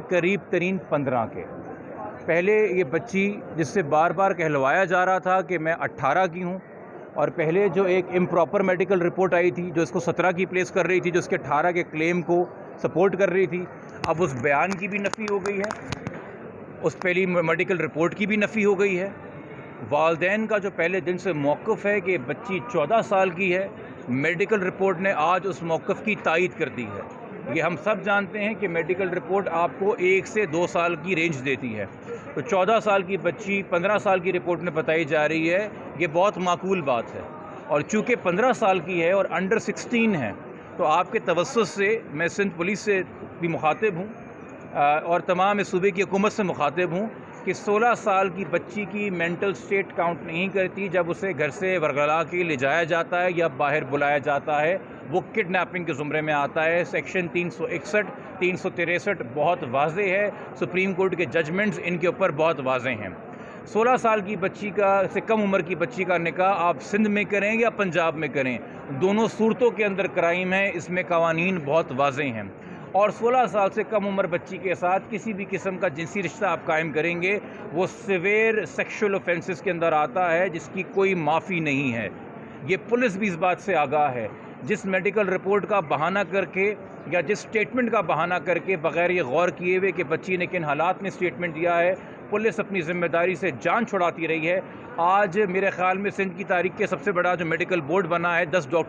قریب ترین 15 کے پہلے یہ بچی جس سے بار بار کہلوایا جا رہا تھا کہ میں 18 کی ہوں، اور پہلے جو ایک امپراپر میڈیکل رپورٹ آئی تھی جو اس کو 17 کی پلیس کر رہی تھی، جو اس کے 18 کے کلیم کو سپورٹ کر رہی تھی، اب اس بیان کی بھی نفی ہو گئی ہے، اس پہلی میڈیکل رپورٹ کی بھی نفی ہو گئی ہے۔ والدین کا جو پہلے دن سے موقف ہے کہ بچی 14 سال کی ہے، میڈیکل رپورٹ نے آج اس موقف کی تائید کر دی ہے۔ یہ ہم سب جانتے ہیں کہ میڈیکل رپورٹ آپ کو 1 سے 2 سال کی رینج دیتی ہے، تو 14 سال کی بچی 15 سال کی رپورٹ میں بتائی جا رہی ہے، یہ بہت معقول بات ہے۔ اور چونکہ 15 سال کی ہے اور انڈر 16 ہے، تو آپ کے توسط سے میں سندھ پولیس سے بھی مخاطب ہوں اور تمام اس صوبے کی حکومت سے مخاطب ہوں کہ 16 سال کی بچی کی مینٹل سٹیٹ کاؤنٹ نہیں کرتی جب اسے گھر سے ورغلا کے لے جایا جاتا ہے یا باہر بلایا جاتا ہے، وہ کڈنیپنگ کے زمرے میں آتا ہے۔ سیکشن 361 363 بہت واضح ہے، سپریم کورٹ کے ججمنٹس ان کے اوپر بہت واضح ہیں۔ 16 سال کی بچی کا سے کم عمر کی بچی کا نکاح آپ سندھ میں کریں یا پنجاب میں کریں، دونوں صورتوں کے اندر کرائم ہے، اس میں قوانین بہت واضح ہیں۔ اور 16 سال سے کم عمر بچی کے ساتھ کسی بھی قسم کا جنسی رشتہ آپ قائم کریں گے، وہ سیویئر سیکشول اوفینسز کے اندر آتا ہے جس کی کوئی معافی نہیں ہے۔ یہ پولیس بھی اس بات سے آگاہ ہے۔ جس میڈیکل رپورٹ کا بہانہ کر کے یا جس سٹیٹمنٹ کا بہانہ کر کے بغیر یہ غور کیے ہوئے کہ بچی نے کن حالات میں سٹیٹمنٹ دیا ہے، پولیس اپنی ذمہ داری سے جان چھڑاتی رہی ہے۔ آج میرے خیال میں سندھ کی تاریخ کے سب سے بڑا جو میڈیکل بورڈ بنا ہے، 10 ڈاکٹر